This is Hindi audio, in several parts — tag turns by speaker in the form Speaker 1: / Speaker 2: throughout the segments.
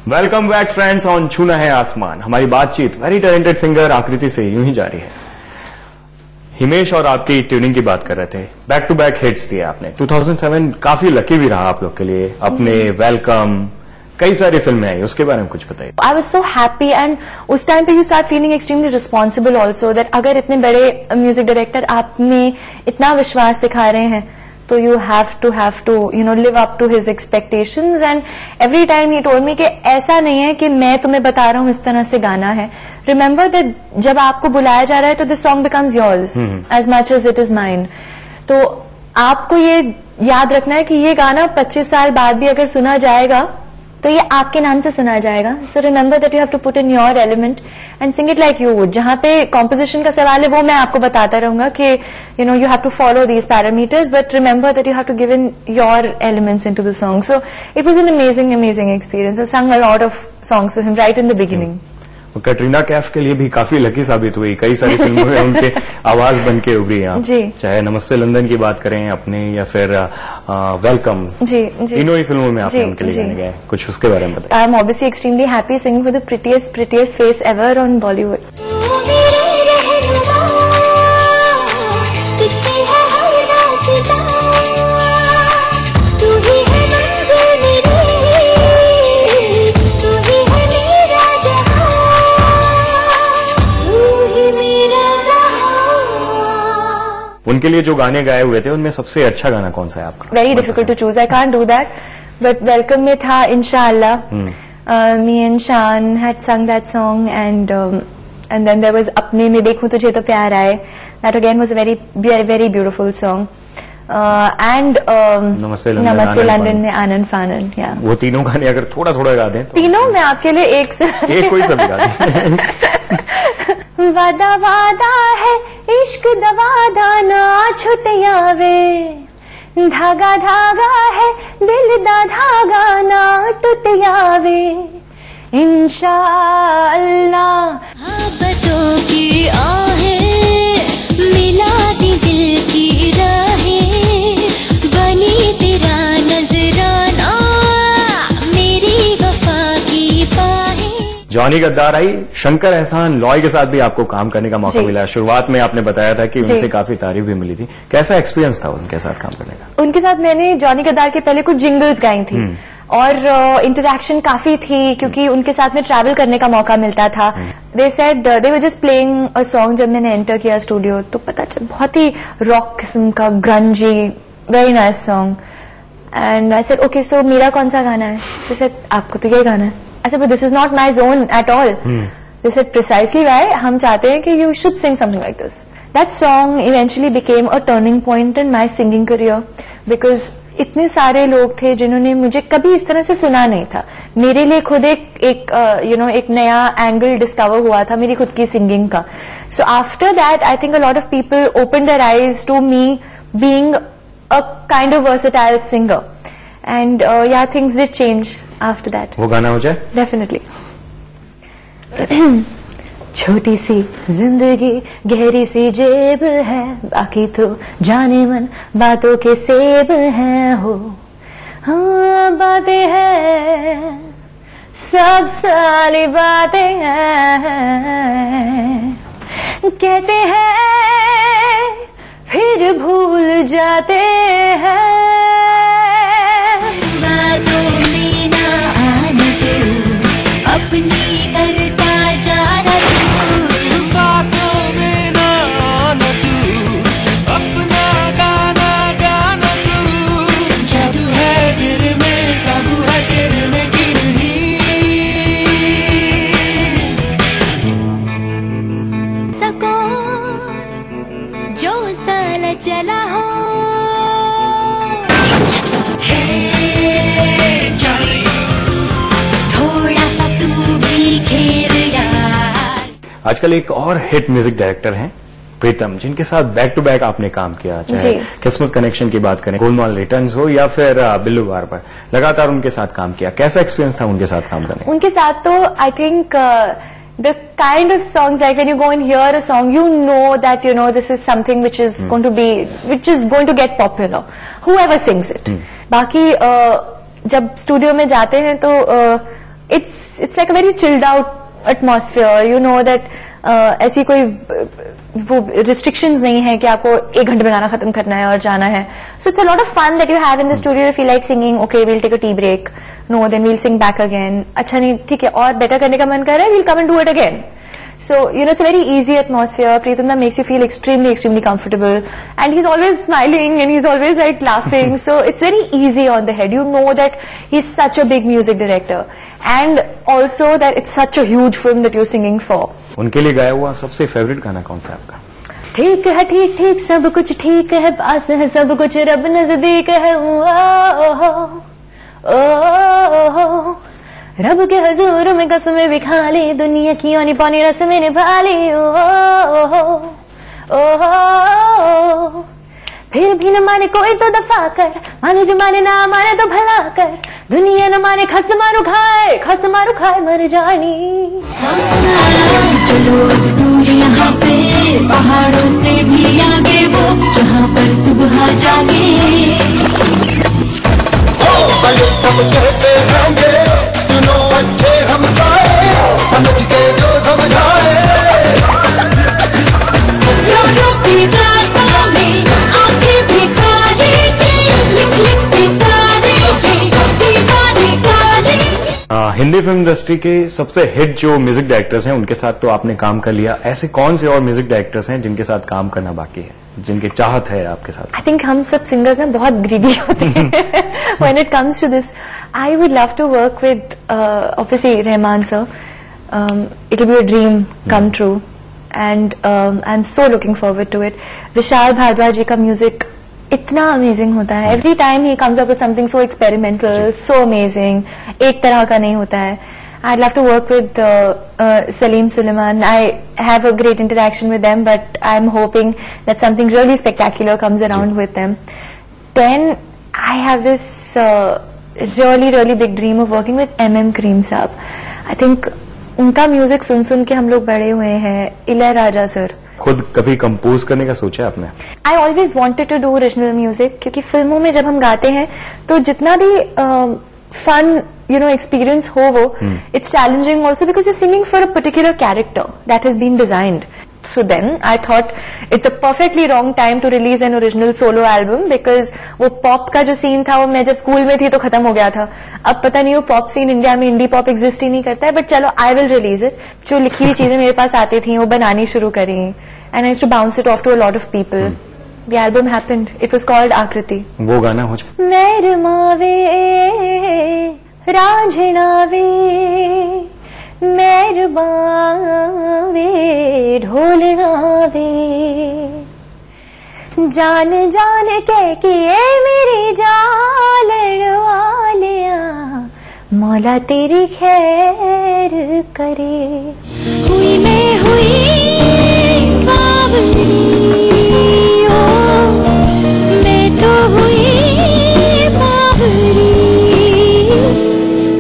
Speaker 1: वेलकम बैक फ्रेंड्स ऑन छूना है आसमान। हमारी बातचीत वेरी टैलेंटेड सिंगर आकृति से यूं ही जारी है। हिमेश और आपकी ट्यूनिंग की बात कर रहे थे, बैक टू बैक हिट्स दिए आपने। 2007 काफी लकी भी रहा आप लोग के लिए, अपने वेलकम कई सारी फिल्में आई, उसके बारे में कुछ बताइए।
Speaker 2: I was so happy and उस टाइम पे you start feeling extremely responsible also that अगर इतने बड़े म्यूजिक डायरेक्टर आप में इतना विश्वास सिखा रहे हैं तो you have to live up to his expectations and every time he told me कि ऐसा नहीं है कि मैं तुम्हें बता रहा हूँ इस तरह से गाना है। Remember that जब आपको बुलाया जा रहा है तो this song becomes yours as much as it is mine। तो आपको ये याद रखना है कि ये गाना 25 साल बाद भी अगर सुना जाएगा तो ये आपके नाम से सुना जाएगा। So remember that you have to put in your element and sing it like you would. जहां पे कॉम्पोजिशन का सवाल है वो मैं आपको बताता रहूंगा कि you have to follow these parameters but remember that you have to give in your elements into the song. So it was an amazing experience. I sang a lot of songs for him right in the beginning।
Speaker 1: Katrina Kaif के लिए भी काफी लकी साबित हुई, कई सारी फिल्मों में उनके आवाज बन के उभरी आप, चाहे नमस्ते लंदन की बात करें अपने या फिर वेलकम, तीनों ही फिल्मों में आपने उनके लिए गाने गाए, कुछ उसके बारे में बताइए।
Speaker 2: I am obviously extremely happy singing for the prettiest face ever on Bollywood.
Speaker 1: उनके लिए जो गाने गाए हुए थे उनमें सबसे अच्छा गाना कौन सा है आपका?
Speaker 2: Very difficult to choose, I can't do that, but welcome में था Inshallah. Me and Shaan had sung that song and then there was अपने में देखूं तुझे तो प्यार आए, that again was a very beautiful song. And Namastey London में आनंद फानन, या
Speaker 1: वो तीनों गाने अगर थोड़ा थोड़ा गा दें तो
Speaker 2: तीनों मैं आपके लिए एक
Speaker 1: कोई सा भी गा दें।
Speaker 2: वादा वादा है इश्क दवादा ना छुट यावे, धागा धागा है दिल दा धागा ना टूट यावे, इंशाअल्लाह। मोहब्बतों की आहें मिला दी दिल की राहें, बनी तेरा नजराना मेरी वफा की बाहें।
Speaker 1: जॉनी गद्दार आई, शंकर एहसान लॉय के साथ भी आपको काम करने का मौका मिला। शुरुआत में आपने बताया था कि उनसे काफी तारीफ भी मिली थी, कैसा एक्सपीरियंस था उनके साथ काम करने का?
Speaker 2: उनके साथ मैंने जॉनी गद्दार के पहले कुछ जिंगल्स गाई थी और इंटरेक्शन काफी थी क्योंकि उनके साथ में ट्रैवल करने का मौका मिलता था। They said they were just playing a song. जब मैंने एंटर किया स्टूडियो तो पता चल बहुत ही रॉक किस्म का ग्रंजी very nice song and I said okay so मेरा कौन सा गाना है? दे सेड आपको तो ये गाना है। I said, but this is not my zone at all. They said, precisely why? हम चाहते हैं कि you should sing something like this. That song eventually became a turning point in my singing career because इतने सारे लोग थे जिन्होंने मुझे कभी इस तरह से सुना नहीं था। मेरे लिए खुद एक नया एंगल डिस्कवर हुआ था मेरी खुद की सिंगिंग का। So after that, I think a lot of people opened their eyes to me being a kind of versatile singer. And yeah, things did change after that.
Speaker 1: वो गाना हो जाए?
Speaker 2: Definitely. छोटी सी जिंदगी गहरी सी जेब है, बाकी तो जाने मन बातों के सेब हैं हो। हाँ बातें हैं सब सारी बातें हैं, कहते हैं फिर भूल जाते हैं। अपनी करता जाना तू, बातों में ना आना तू, अपना गाना गाना तू, जादू है दिल में, काबू है दिल में कि नहीं। सको जो साल चला हो
Speaker 1: आजकल एक और हिट म्यूजिक डायरेक्टर हैं प्रीतम, जिनके साथ बैक टू बैक आपने काम किया, चाहे किस्मत कनेक्शन की बात करें, गोलमाल रिटर्न्स हो या फिर बिल्लू गार पर, लगातार उनके साथ काम किया। कैसा एक्सपीरियंस था उनके साथ काम करने?
Speaker 2: उनके साथ तो I think the kind of songs, like when you go and hear a song, you know that this is something which is going to get popular, whoever sings it. बाकी जब स्टूडियो में जाते हैं तो it's like a very chilled out atmosphere. You know that ऐसी कोई वो restrictions नहीं है कि आपको 1 घंटे में गाना खत्म करना है और जाना है. So it's a lot of fun that you have in the studio. If you like singing, okay, we'll take a tea break. No, then we'll sing back again. अच्छा नहीं, ठीक है, और better करने का मन कर रहा है, we'll come and do it again. So, you know, it's a very easy atmosphere. Pritam da makes you feel extremely comfortable. And he's always smiling and he's always like laughing. So, it's very easy on the head. You know that he's such a big music director. And also that it's such a huge film that you're singing for.
Speaker 1: उनके लिए गाया हुआ सबसे फेवरेट गाना कौन सा आपका?
Speaker 2: ठीक है, ठीक ठीक सब कुछ ठीक है, पास है सब कुछ, रब नजदीक है, ओ रब के हजूर में कसमें भी खा ली, दुनिया की आनी पानी रस्में निभा ली, ओ फिर भी न माने कोई तो दफा कर, माने जो माने ना माने तो भला कर, दुनिया न माने खस मारू खाए मर जानी.
Speaker 3: चलो दूर यहाँ से, पहाड़ों से भी आगे वो जहाँ पर सुबह जागे. सब कहते होंगे सुनो अच्छे हम सारे, समझ के जो समझाए. रोडों की रातों में आंखें भी काली की, लिख लिख के तारीखें दीवारें काली.
Speaker 1: हिंदी फिल्म इंडस्ट्री के सबसे हिट जो म्यूजिक डायरेक्टर्स हैं उनके साथ तो आपने काम कर लिया. ऐसे कौन से और म्यूजिक डायरेक्टर्स हैं जिनके साथ काम करना बाकी है, जिनके चाहत है आपके साथ?
Speaker 2: I think हम सब सिंगर्स हैं बहुत ग्रीडी होते हैं. When it comes to this, I would love to work with obviously Rahman sir. It will be a dream come true, and I'm so looking forward to it. Vishal Bhardwaj जी का म्यूजिक इतना अमेजिंग होता है. Every time he comes up with something so experimental, so amazing. एक तरह का नहीं होता है. I'd love to work with Salim Suleiman. I have a great interaction with them, but I'm hoping that something really spectacular comes around with them. Then I have this really big dream of working with M.M. Karim साहब. I think उनका म्यूजिक सुन के हम लोग बड़े हुए हैं. इलैयाराजा सर.
Speaker 1: खुद कभी कंपोज करने का सोचा है आपने?
Speaker 2: I always wanted to do original music, क्योंकि फिल्मों में जब हम गाते हैं तो जितना भी fun experience ho wo, it's challenging also because you're singing for a particular character that has been designed. So then I thought it's a perfectly wrong time to release an original solo album, because वो पॉप का जो सीन था वो मैं जब स्कूल में थी तो खत्म हो गया था. अब पता नहीं वो पॉप सीन इंडिया में, इंडी पॉप एग्जिस्ट ही नहीं करता है. बट चलो, आई विल रिलीज इट. जो लिखी हुई चीजें मेरे पास आती थी वो बनानी शुरू करी, and I used to bounce it off to a lot of people. The album happened. It was called Akriti.
Speaker 1: वो गाना हो जाए.
Speaker 2: मेरे मावे रांझणावे मेहरबावे ढोलनावे, जान जान के किए मेरी जालन वालिया, मौला तेरी खैर करे.
Speaker 3: हुई मैं हुई बावरी, ओ मैं तो हुई बावरी.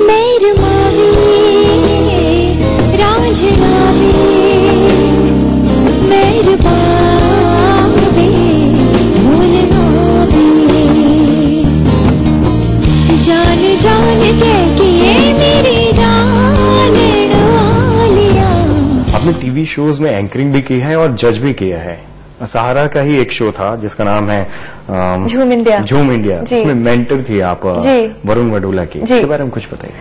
Speaker 3: मेरे मावे रांझणावे मेरे बावे ढोलनावे, जान जान के किए मेरी जालन वालिया.
Speaker 1: आपने टीवी शोज में एंकरिंग भी की है और जज भी किया है. सहारा का ही एक शो था जिसका नाम है
Speaker 2: झूम इंडिया.
Speaker 1: उसमें मेंटर थी आप वरुण वडोला की. इसके बारे में कुछ बताइए.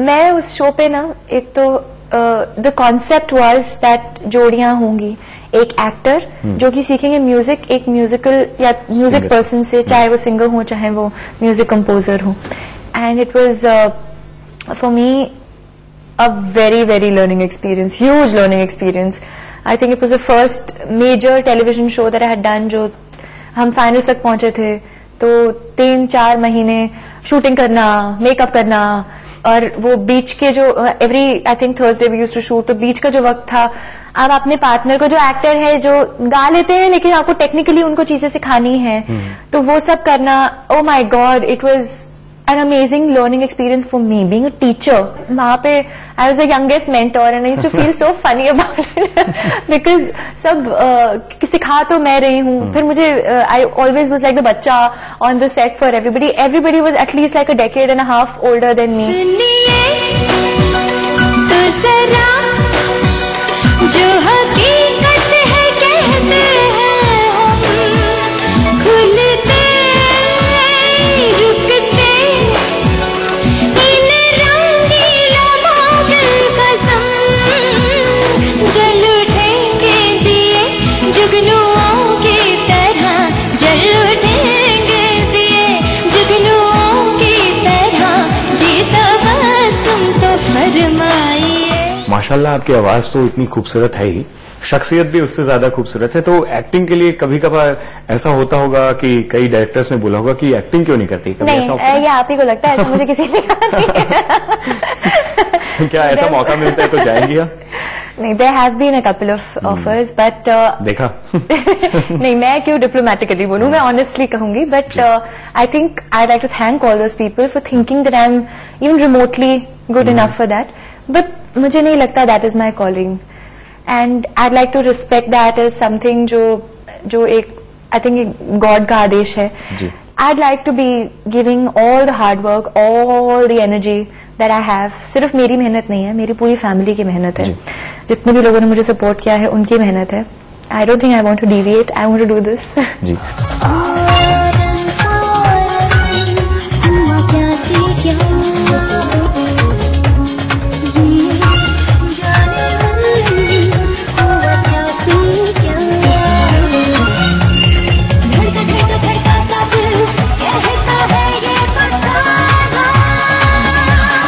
Speaker 2: मैं उस शो पे ना, एक तो द कॉन्सेप्ट वाज दैट जोड़ियां होंगी. एक एक्टर जो कि सीखेंगे म्यूजिक एक म्यूजिकल या म्यूजिक पर्सन से, चाहे वो सिंगर हो चाहे वो म्यूजिक कंपोजर हो. And it was for me a very learning experience, huge learning experience. I think it was the first major television show that I had done. जो हम फाइनल तक पहुंचे थे तो 3-4 महीने शूटिंग करना, मेकअप करना, और वो बीच के जो every I think Thursday we used to shoot, तो बीच का जो वक्त था, आप अपने पार्टनर को जो एक्टर है जो गा लेते हैं लेकिन आपको टेक्निकली उनको चीजें सिखानी है, तो वो सब करना. Oh my God, it was an amazing learning experience for me being a teacher. वहाँ पे I was the youngest mentor and I used to feel so funny about it because सब सिखा तो मैं रही हूँ, फिर मुझे I always was like the बच्चा on the set for everybody. Everybody was at least like a decade and a half older than me.
Speaker 3: तो जरा जो हकीकत है कहते हैं हम, खुलते रुकते इन रंगीला मोगल कसम, जल उठेंगे दिए जुगनुओं की तरह, जल उठेंगे दिए जुगनुओं की तरह, जीता बस तुम तो फरमाइए।
Speaker 1: माशाल्लाह आपकी आवाज तो इतनी खूबसूरत है ही, शख्सियत भी उससे ज्यादा खूबसूरत है। तो एक्टिंग के लिए कभी कभार ऐसा होता होगा कि कई डायरेक्टर्स ने बोला होगा कि एक्टिंग क्यों नहीं करती, कभी ऐसा होता
Speaker 2: नहीं, ये आप ही को लगता है, ऐसा मुझे किसी ने कहा नहीं
Speaker 1: है? क्या ऐसा मौका मिलता है तो जाएंगी आप?
Speaker 2: नहीं, there have been a couple of offers, but
Speaker 1: देखा
Speaker 2: नहीं, मैं क्यों डिप्लोमेटिकली बोलूं, मैं ऑनेस्टली कहूंगी, but I think I like to thank all those people for thinking that I am even remotely good enough for that, but मुझे नहीं लगता that is my calling, and I like to respect that as something जो एक आई थिंक गॉड का आदेश है। I'd like to be giving all the hard work, all the energy that I have. सिर्फ मेरी मेहनत नहीं है, मेरी पूरी फैमिली की मेहनत है, जितने भी लोगों ने मुझे सपोर्ट किया है उनकी मेहनत है। I don't think I want to deviate. I want to do this.
Speaker 1: जी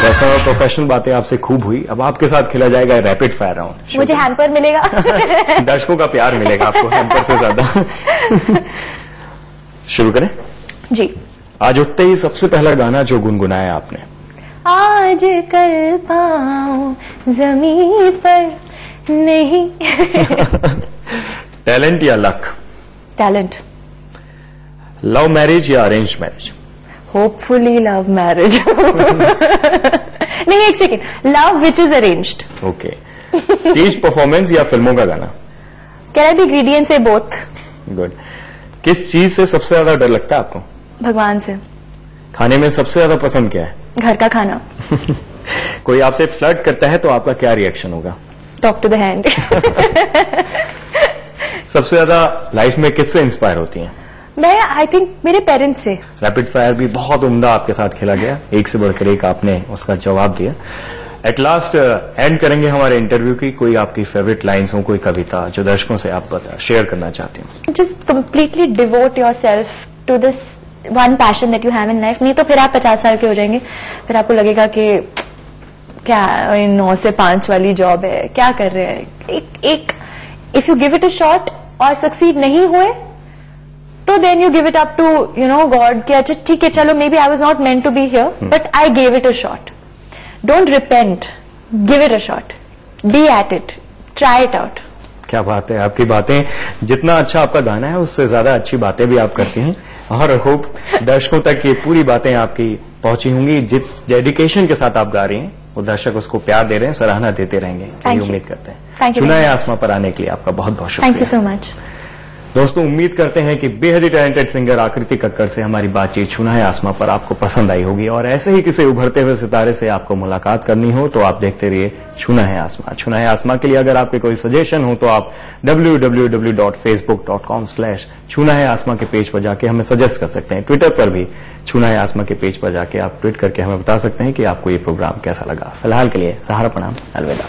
Speaker 1: ऐसा प्रोफेशनल बातें आपसे खूब हुई, अब आपके साथ खेला जाएगा रैपिड फायर राउंड।
Speaker 2: मुझे हैम्पर मिलेगा।
Speaker 1: दर्शकों का प्यार मिलेगा आपको हैम्पर से ज्यादा। शुरू करें
Speaker 2: जी।
Speaker 1: आज उठते ही सबसे पहला गाना जो गुनगुनाया आपने?
Speaker 2: आज कर पाऊं जमीन पर नहीं।
Speaker 1: टैलेंट या लक?
Speaker 2: टैलेंट।
Speaker 1: लव मैरिज या arrange marriage?
Speaker 2: Hopefully love marriage. नहीं, एक second, love which is arranged.
Speaker 1: Okay. Stage performance या फिल्मों का गाना?
Speaker 2: Can I B greedy and से बोथ?
Speaker 1: गुड। किस चीज से सबसे ज्यादा डर लगता है आपको?
Speaker 2: भगवान से। सबसे
Speaker 1: में सबसे ज्यादा पसंद क्या है?
Speaker 2: घर का खाना।
Speaker 1: कोई आपसे फ्लर्ट करता है तो आपका क्या रिएक्शन होगा?
Speaker 2: Talk to the hand.
Speaker 1: सबसे ज्यादा लाइफ में किससे इंस्पायर होती हैं?
Speaker 2: मैं आई थिंक मेरे पेरेंट्स से।
Speaker 1: रैपिड फायर भी बहुत उम्दा आपके साथ खेला गया, एक से बढ़कर एक आपने उसका जवाब दिया। एट लास्ट एंड करेंगे हमारे इंटरव्यू की, कोई आपकी फेवरेट लाइन्स हो, कोई कविता जो दर्शकों से आप शेयर करना चाहते हो?
Speaker 2: Just completely devote yourself to this one passion that you have in life. नहीं तो फिर आप 50 साल के हो जाएंगे, फिर आपको लगेगा कि क्या 9 से 5 वाली जॉब है, क्या कर रहे हैं। एक if you give it a shot और सक्सीड नहीं हुए तो then you give it up to God कि अच्छा ठीक है चलो, maybe I was not meant to be here but I gave it a shot. Don't repent, give it a shot, be at it, try it out.
Speaker 1: क्या बात है, आपकी बातें, जितना अच्छा आपका गाना है उससे ज्यादा अच्छी बातें भी आप करती हैं, और होप दर्शकों तक ये पूरी बातें आपकी पहुंची होंगी। जिस डेडिकेशन के साथ आप गा रही हैं वो दर्शक उसको प्यार दे रहे हैं, सराहना देते रहेंगे, यही उम्मीद करते हैं। चुना है आसमां पर आने के लिए आपका बहुत बहुत शुक्रिया।
Speaker 2: Thank you so much.
Speaker 1: दोस्तों, उम्मीद करते हैं कि बेहद ही टैलेंटेड सिंगर आकृति कक्कड़ से हमारी बातचीत छूना है आसमां पर आपको पसंद आई होगी, और ऐसे ही किसी उभरते हुए सितारे से आपको मुलाकात करनी हो तो आप देखते रहिए छूना है आसमां। छूना है आसमां के लिए अगर आपके कोई सजेशन हो तो आप www.facebook.com/छूना है आसमां के पेज पर जाके हमें सजेस्ट कर सकते हैं। ट्विटर पर भी छूना है आसमां के पेज पर जाके आप ट्वीट करके हमें बता सकते हैं कि आपको ये प्रोग्राम कैसा लगा। फिलहाल के लिए सहारा, प्रणाम, अलविदा।